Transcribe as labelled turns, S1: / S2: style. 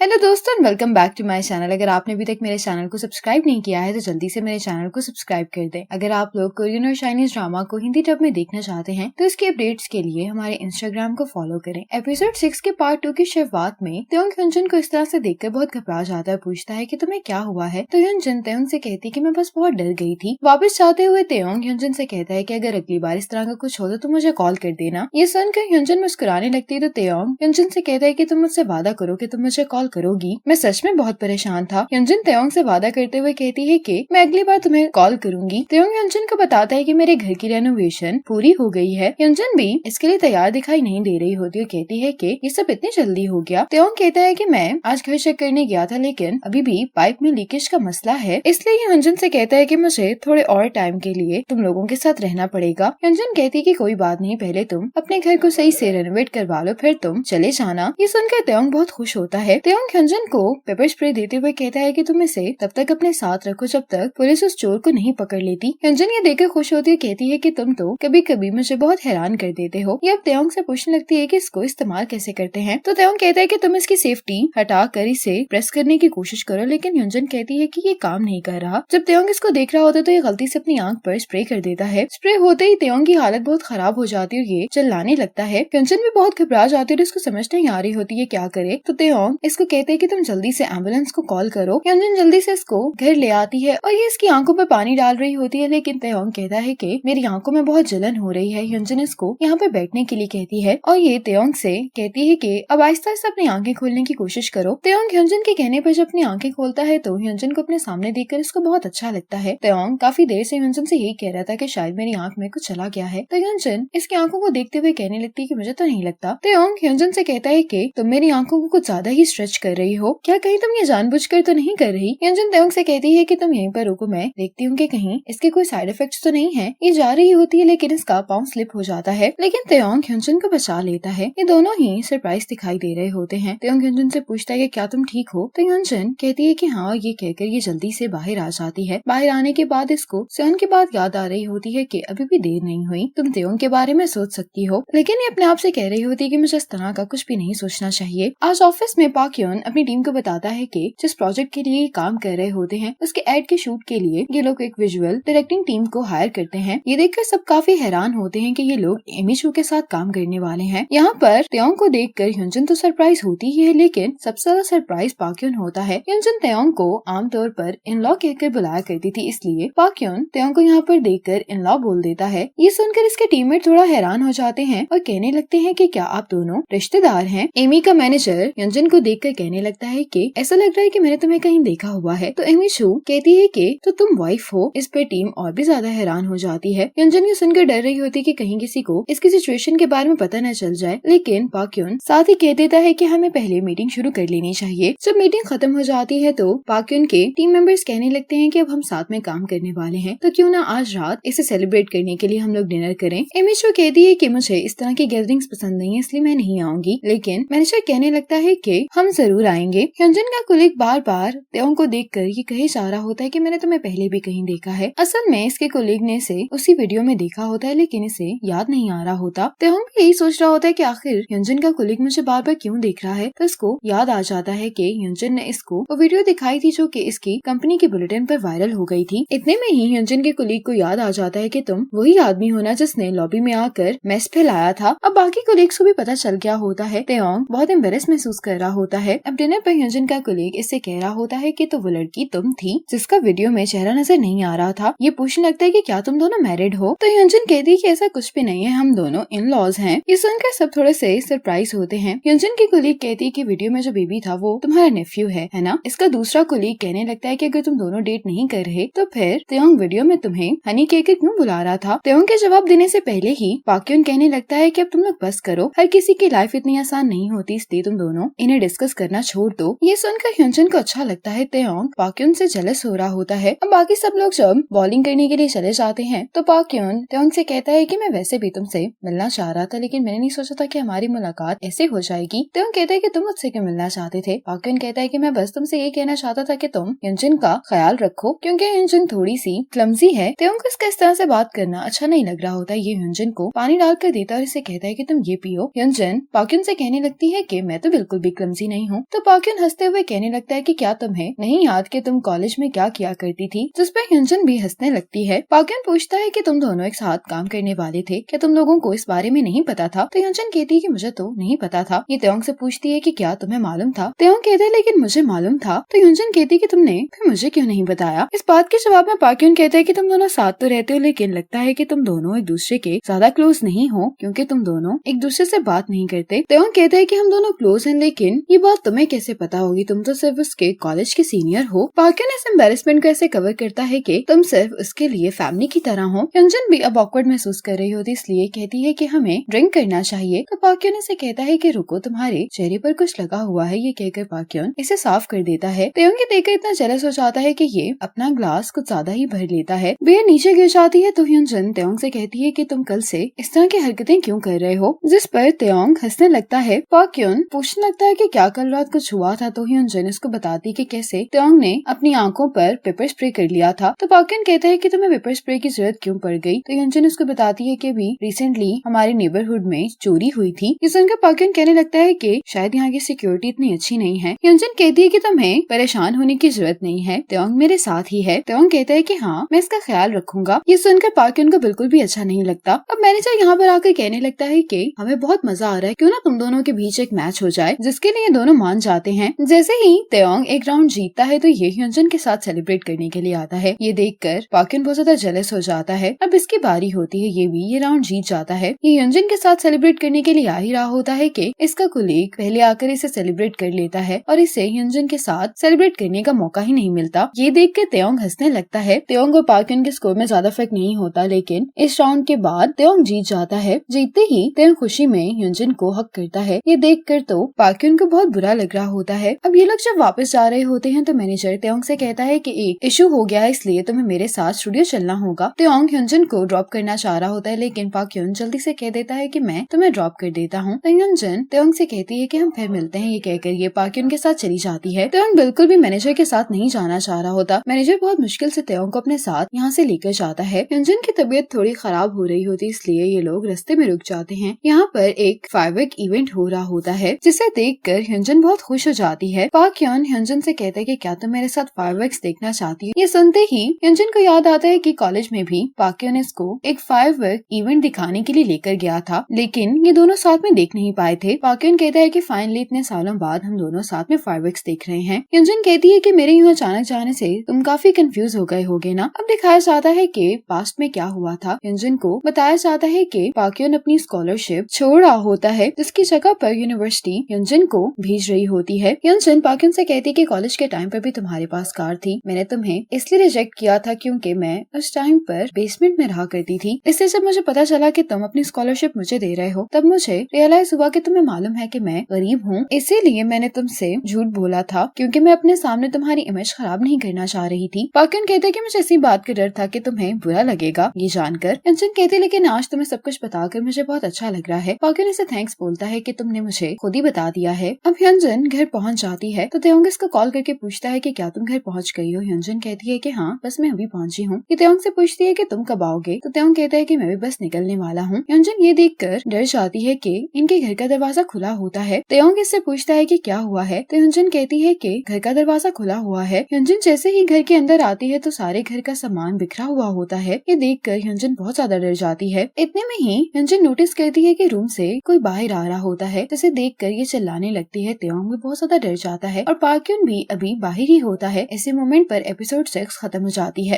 S1: Hello दोस्तों, welcome back to my channel. अगर आपने अभी तक मेरे चैनल को सब्सक्राइब नहीं किया है तो जल्दी से मेरे चैनल को सब्सक्राइब कर दें। अगर आप लोग कोरियन और चाइनीज ड्रामा को हिंदी डब में देखना चाहते हैं तो इसके अपडेट्स के लिए हमारे इंस्टाग्राम को फॉलो करें। एपिसोड 6 के पार्ट 2 की शुरुआत में त्योंग ह्योंजन को इस तरह से देखकर बहुत घबरा जाता है। पूछता है कि तुम्हें क्या हुआ है, तो ह्योंजन त्योंग से कहती कि मैं बस बहुत डर गई थी। वापस जाते हुए त्योंग ह्योंजन से कहता है कि अगर अगली बार इस तरह का कुछ हो तो मुझे कॉल कर देना। ये सुनकर ह्योंजन मुस्कुराने लगती है तो त्योंग ह्योंजन से कहता है कि तुम मुझसे वादा करो कि तुम मुझे कॉल करोगी। मैं सच में बहुत परेशान था। ह्योंजन त्योंग से वादा करते हुए कहती है कि मैं अगली बार तुम्हें कॉल करूंगी। त्योंग ह्योंजन को बताता है कि मेरे घर की रेनोवेशन पूरी हो गई है। ह्योंजन भी इसके लिए तैयार दिखाई नहीं दे रही होती और कहती है कि ये सब इतनी जल्दी हो गया। त्योंग कहता है कि मैं आज घर चेक करने गया था लेकिन अभी भी पाइप में लीकेज का मसला है, इसलिए ह्योंजन से कहता है कि मुझे थोड़े और टाइम के लिए तुम लोगों के साथ रहना पड़ेगा। ह्योंजन कहती कि कोई बात नहीं, पहले तुम अपने घर को सही से रेनोवेट करवा लो फिर तुम चले जाना। ये सुनकर त्योंग बहुत खुश होता है। त्योंग ह्योंजन को पेपर स्प्रे देते हुए कहता है कि तुम इसे तब तक अपने साथ रखो जब तक पुलिस उस चोर को नहीं पकड़ लेती। ह्योंजन ये देखकर खुश होती है, कहती है कि तुम तो कभी कभी मुझे बहुत हैरान कर देते हो। ये अब त्योंग से पूछने लगती है कि इसको इस्तेमाल कैसे करते हैं, तो त्योंग कहता है कि तुम इसकी सेफ्टी हटा कर इसे प्रेस करने की कोशिश करो, लेकिन ह्योंजन कहती है कि ये काम नहीं कर रहा। जब त्योंग इसको देख रहा होता है तो ये गलती से अपनी आंख पर स्प्रे कर देता है। स्प्रे होते ही त्योंग की हालत बहुत खराब हो जाती है और ये चिल्लाने लगता है। ह्योंजन भी बहुत घबरा जाती है और इसको समझ नहीं आ रही होती है क्या करे, तो त्योंग इसको कहते हैं कि तुम जल्दी से एम्बुलेंस को कॉल करो। ह्योंजन जल्दी से इसको घर ले आती है और ये इसकी आंखों पर पानी डाल रही होती है, लेकिन त्योंग कहता है कि मेरी आंखों में बहुत जलन हो रही है। ह्योंजन इसको यहाँ पे बैठने के लिए कहती है और ये त्योंग से कहती है कि अब आहिस्ता आहिस्ता अपनी आंखें खोलने की कोशिश करो। त्योंग ह्योंजन के कहने पर जब अपनी आंखें खोलता है तो ह्योंजन को अपने सामने देखकर इसको बहुत अच्छा लगता है। त्योंग काफी देर से ह्योंजन से यही कह रहा था कि शायद मेरी आंख में कुछ चला गया है, तो ह्योंजन इसकी आंखों को देखते हुए कहने लगती है कि मुझे तो नहीं लगता। त्योंग ह्योंजन से कहता है कि तुम मेरी आंखों को कुछ ज्यादा ही स्ट्रेच कर रही हो, क्या कहीं तुम ये जानबूझकर तो नहीं कर रही। ह्योंजन त्योंग से कहती है कि तुम यहीं पर रुको, मैं देखती हूँ कि कहीं इसके कोई साइड इफेक्ट्स तो नहीं है। ये जा रही होती है लेकिन इसका पाँव स्लिप हो जाता है, लेकिन त्योंग ह्योंजन को बचा लेता है। ये दोनों ही सरप्राइज दिखाई दे रहे होते हैं। त्योंग ह्योंजन से पूछता है कि क्या तुम ठीक हो, तो ह्योंजन कहती है कि हाँ। ये कहकर ये जल्दी से बाहर आ जाती है। बाहर आने के बाद इसको सोन के बाद याद आ रही होती है कि अभी भी देर नहीं हुई, तुम त्योंग के बारे में सोच सकती हो। लेकिन ये अपने आप से कह रही होती है कि मुझे इस तरह का कुछ भी नहीं सोचना चाहिए। आज ऑफिस में पाक ह्योन अपनी टीम को बताता है कि जिस प्रोजेक्ट के लिए काम कर रहे होते हैं उसके एड के शूट के लिए ये लोग एक विजुअल डायरेक्टिंग टीम को हायर करते हैं। ये देखकर सब काफी हैरान होते हैं कि ये लोग एमी शू के साथ काम करने वाले हैं। यहाँ पर त्योंग को देखकर ह्योंजन तो सरप्राइज होती ही है, लेकिन सबसे ज्यादा सरप्राइज पाक ह्योन होता है। ह्योंजन त्योंग को आमतौर पर इन लॉ कहकर बुलाया करती थी, इसलिए पाक ह्योन त्योंग को यहाँ पर देखकर इन लॉ बोल देता है। ये सुनकर इसके टीममेट थोड़ा हैरान हो जाते हैं और कहने लगते हैं कि क्या आप दोनों रिश्तेदार हैं। एमी का मैनेजर ह्योंजन को देखकर कहने लगता है कि ऐसा लग रहा है कि मैंने तुम्हें कहीं देखा हुआ है, तो एमी शू कहती है कि तो तुम वाइफ हो। इस पर टीम और भी ज्यादा हैरान हो जाती है। ह्योंजन ये सुनकर डर रही होती है कि कहीं किसी को इसकी सिचुएशन के बारे में पता न चल जाए, लेकिन पाक ह्योन साथ ही कह देता है कि हमें पहले मीटिंग शुरू कर लेनी चाहिए। जब मीटिंग खत्म हो जाती है तो पाक ह्योन के टीम मेंबर्स कहने लगते हैं कि अब हम साथ में काम करने वाले हैं, तो क्यों ना आज रात इसे सेलिब्रेट करने के लिए हम लोग डिनर करें। एमी शू कहती है कि मुझे इस तरह की गैदरिंग्स पसंद नहीं है, इसलिए मैं नहीं आऊंगी, लेकिन मैनेजर कहने लगता है कि हम जरूर आएंगे। ह्योंजन का कुलीग बार बार त्योंग को देखकर ये कहे जा रहा होता है कि मैंने तुम्हें पहले भी कहीं देखा है। असल में इसके कुलीग ने इसे उसी वीडियो में देखा होता है, लेकिन इसे याद नहीं आ रहा होता। त्योंग भी यही सोच रहा होता है कि आखिर ह्योंजन का कुलीग मुझे बार बार क्यों देख रहा है, तो इसको याद आ जाता है कि ह्योंजन ने इसको वो वीडियो दिखाई थी जो कि इसकी कंपनी के बुलेटिन पर वायरल हो गई थी। इतने में ही ह्योंजन के कुलीग को याद आ जाता है कि तुम वही आदमी हो ना जिसने लॉबी में आकर मेस फैलाया था। अब बाकी कुलीग्स को भी पता चल गया होता है। त्योंग बहुत एम्बेरस महसूस कर रहा होता है। अब डिनर पर ह्योंजन का कुलीग इससे कह रहा होता है कि तो वो लड़की तुम थी जिसका वीडियो में चेहरा नजर नहीं आ रहा था। ये पूछने लगता है कि क्या तुम दोनों मैरिड हो, तो ह्योंजन कहती है कि ऐसा कुछ भी नहीं है, हम दोनों इन लॉज हैं। ये सुनकर सब थोड़े से सरप्राइज होते हैं। ह्योंजन की कुलीग कहती है कि वीडियो में जो बेबी था वो तुम्हारा नेफ्यू है ना। इसका दूसरा कुलीग कहने लगता है कि अगर तुम दोनों डेट नहीं कर रहे तो फिर त्योंग वीडियो में तुम्हें हनी कहकर क्यों बुला रहा था। त्योंग के जवाब देने से पहले ही पाक ह्योन कहने लगता है कि अब तुम लोग बस करो, हर किसी की लाइफ इतनी आसान नहीं होती, इसलिए तुम दोनों इन्हें डिस्कस करना छोड़ दो। ये सुनकर ह्योंजन को अच्छा लगता है। त्योंग पाक ह्योन से जेलस हो रहा होता है। अब बाकी सब लोग जब बॉलिंग करने के लिए चले जाते हैं तो पाक ह्योन त्योंग से कहता है कि मैं वैसे भी तुमसे मिलना चाह रहा था, लेकिन मैंने नहीं सोचा था कि हमारी मुलाकात ऐसे हो जाएगी। त्योंग कहता है कि तुम मुझसे क्यों मिलना चाहते थे। पाक ह्योन कहता है कि मैं बस तुमसे ये कहना चाहता था कि तुम ह्योंजन का ख्याल रखो, क्योंकि ह्योंजन थोड़ी सी क्लमजी है। त्योंग को इसका इस तरह से बात करना अच्छा नहीं लग रहा होता है। ये ह्योंजन को पानी डालकर देता है और इसे कहता है कि तुम ये पियो। ह्योंजन पाक ह्योन से कहने लगती है कि मैं तो बिल्कुल भी क्लमजी नहीं हूँ। तो पाक्यून हंसते हुए कहने लगता है कि क्या तुम्हें नहीं याद कि तुम कॉलेज में क्या किया करती थी, जिस पर ह्यूनजन भी हंसने लगती है। पाक्यून पूछता है कि तुम दोनों एक साथ काम करने वाले थे, क्या तुम लोगों को इस बारे में नहीं पता था? तो ह्यूनजन कहती है कि मुझे तो नहीं पता था। ये तेयोंग से पूछती है कि क्या तुम्हें मालूम था? तेयोंग कहते हैं लेकिन मुझे मालूम था। तो ह्यूनजन कहती है कि तुमने फिर मुझे क्यों नहीं बताया? इस बात के जवाब में पाक्यून कहता है कि तुम दोनों साथ तो रहते हो, लेकिन लगता है कि तुम दोनों एक दूसरे के ज्यादा क्लोज नहीं हो, क्योंकि तुम दोनों एक दूसरे से बात नहीं करते। तेयोंग कहता है कि हम दोनों क्लोज हैं, लेकिन ये बात तुम्हें कैसे पता होगी? तुम तो सिर्फ उसके कॉलेज के सीनियर हो। पाक्यून इस एम्बेरसमेंट को ऐसे कवर करता है कि तुम सिर्फ उसके लिए फैमिली की तरह हो। ह्यूनजन भी अब ऑकवर्ड महसूस कर रही होती, इसलिए कहती है कि हमें ड्रिंक करना चाहिए। तो पाक्यून इसे कहता है कि रुको, तुम्हारे चेहरे पर कुछ लगा हुआ है। ये कहकर पाक्यून इसे साफ कर देता है। तेयोंग ये देखकर इतना जेलस हो जाता है कि ये अपना ग्लास कुछ ज्यादा ही भर लेता है। बियर नीचे गिर जाती है तो ह्यूनजन तेयोंग से कहती है कि तुम कल से इस तरह की हरकतें क्यों कर रहे हो, जिस पर तेयोंग हंसने लगता है। पाक्यून पूछने लगता है कि क्या कल रात कुछ हुआ था, तो ह्यूनजन इसको बताती कि कैसे तेयोंग ने अपनी आंखों पर पेपर स्प्रे कर लिया था। तो पाक्यून कहता है कि तुम्हें पेपर स्प्रे की जरूरत क्यों पड़ गई? तो ह्यूनजन उसको बताती है कि अभी रिसेंटली हमारे नेबरहुड में चोरी हुई थी। ये सुनकर पाक्यून कहने लगता है कि शायद यहाँ की सिक्योरिटी इतनी अच्छी नहीं है। ह्यूनजन कहती है कि तुम्हें परेशान होने की जरूरत नहीं है, तेयोंग मेरे साथ ही है। तेयोंग कहता है कि हाँ, मैं इसका ख्याल रखूंगा। ये सुनकर पाक्यून को बिल्कुल भी अच्छा नहीं लगता। अब मैनेजर यहाँ पर आकर कहने लगता है कि हमें बहुत मजा आ रहा है, क्यों ना तुम दोनों के बीच एक मैच हो जाए, जिसके लिए दोनों मान जाते हैं। जैसे ही तेयोंग एक राउंड जीतता है तो ये ह्यूनजन के साथ सेलिब्रेट करने के लिए आता है। ये देखकर पाक्यून बहुत ज्यादा जेलस हो जाता है। अब इसकी बारी होती है, ये भी ये राउंड जीत जाता है। ये ह्यूनजन के साथ सेलिब्रेट करने के लिए आ ही रहा होता है कि इसका कोलीग पहले आकर इसे सेलिब्रेट कर लेता है और इसे ह्यूनजन के साथ सेलिब्रेट करने का मौका ही नहीं मिलता। ये देख कर तेयोंग हंसने लगता है। तेयोंग और पाक्यून के स्कोर में ज्यादा फर्क नहीं होता, लेकिन इस राउंड के बाद तेयोंग जीत जाता है। जीतते ही तेयोंग खुशी में ह्यूनजन को हक करता है। ये देख कर तो पाक्यून को बहुत बुरा लग रहा होता है। अब ये लोग जब वापस जा रहे होते हैं तो मैनेजर तेयोंग से कहता है कि एक इशू हो गया है, इसलिए तुम्हें मेरे साथ स्टूडियो चलना होगा। तेयोंग ह्यूनजन को ड्रॉप करना चाह रहा होता है, लेकिन पाक्यून जल्दी से कह देता है कि मैं तुम्हें ड्रॉप कर देता हूँ। ह्यूनजन तेयोंग से कहती है कि हम फिर मिलते हैं। ये कहकर ये पाक्यून के साथ चली जाती है। तेयोंग बिल्कुल भी मैनेजर के साथ नहीं जाना चाह रहा होता। मैनेजर बहुत मुश्किल से तेयोंग को अपने साथ यहाँ से लेकर जाता है। ह्यूनजन की तबीयत थोड़ी खराब हो रही होती, इसलिए ये लोग रास्ते में रुक जाते हैं। यहाँ पर एक फायरवर्क इवेंट हो रहा होता है, जिसे देखकर ह्यूनजन बहुत खुश हो जाती है। पाक्यून ह्यूनजन से कहता है कि क्या तुम मेरे साथ फायरवर्क्स देखना चाहती हो? ये सुनते ही ह्यूनजन को याद आता है कि कॉलेज में भी पाक्यून इसको एक फायरवर्क इवेंट दिखाने के लिए लेकर गया था, लेकिन ये दोनों साथ में देख नहीं पाए थे। पाक्यून कहता है कि फाइनली इतने सालों बाद हम दोनों साथ में फायरवर्क्स देख रहे हैं। ह्यूनजन कहती है कि मेरे यूँ अचानक जाने से तुम काफी कंफ्यूज हो गए होगे ना। अब दिखाया जाता है कि पास्ट में क्या हुआ था। ह्यूनजन को बताया जाता है कि पाक्यून अपनी स्कॉलरशिप छोड़ रहा होता है, जिसकी जगह पर यूनिवर्सिटी ह्यूनजन को भेज रही होती है। ह्यूनजन पाक्यून से कहती है कि कॉलेज के टाइम पर भी तुम्हारे पास कार थी, मैंने तुम्हें इसलिए रिजेक्ट किया था क्योंकि मैं उस टाइम पर बेसमेंट में रहा करती थी। इससे जब मुझे पता चला कि तुम अपनी स्कॉलरशिप मुझे दे रहे हो, तब मुझे रियलाइज हुआ कि तुम्हें मालूम है कि मैं गरीब हूँ, इसीलिए मैंने तुमसे झूठ बोला था, क्योंकि मैं अपने सामने तुम्हारी इमेज खराब नहीं करना चाह रही थी। पाक्यून कहते हैं कि मुझे इसी बात का डर था कि तुम्हें बुरा लगेगा ये जानकर। ह्यूनजन कहते लेकिन आज तुम्हें सब कुछ बताकर मुझे बहुत अच्छा लग रहा है। पाक्यून इसे थैंक्स बोलता है कि तुमने मुझे खुद ही बता दिया है। अब ह्यूनजन घर पहुंच जाती है तो तेयोंग इसको कॉल करके पूछता है कि क्या तुम घर पहुंच गई हो? ह्यूनजन कहती है कि हाँ, बस मैं अभी पहुंची हूँ। ये तेयोंग से पूछती है कि तुम कब आओगे? तो तेयोंग कहता है कि मैं भी बस निकलने वाला हूँ। ह्यूनजन ये देखकर डर जाती है कि इनके घर का दरवाजा खुला होता है। तेयोंग इससे पूछता है कि क्या हुआ है? तो ह्यूनजन कहती है कि घर का दरवाजा खुला हुआ है। ह्यूनजन जैसे ही घर के अंदर आती है तो सारे घर का सामान बिखरा हुआ होता है। ये देखकर ह्यूनजन बहुत ज्यादा डर जाती है। इतने में ही ह्यूनजन नोटिस करती है कि रूम से कोई बाहर आ रहा होता है, जिसे देखकर ये चिल्लाने लगती है। तेयोंग भी बहुत ज्यादा डर जाता है और पाक्यून भी अभी बाहर ही होता है। ऐसे मोमेंट पर एपिसोड 6 खत्म हो जाती है।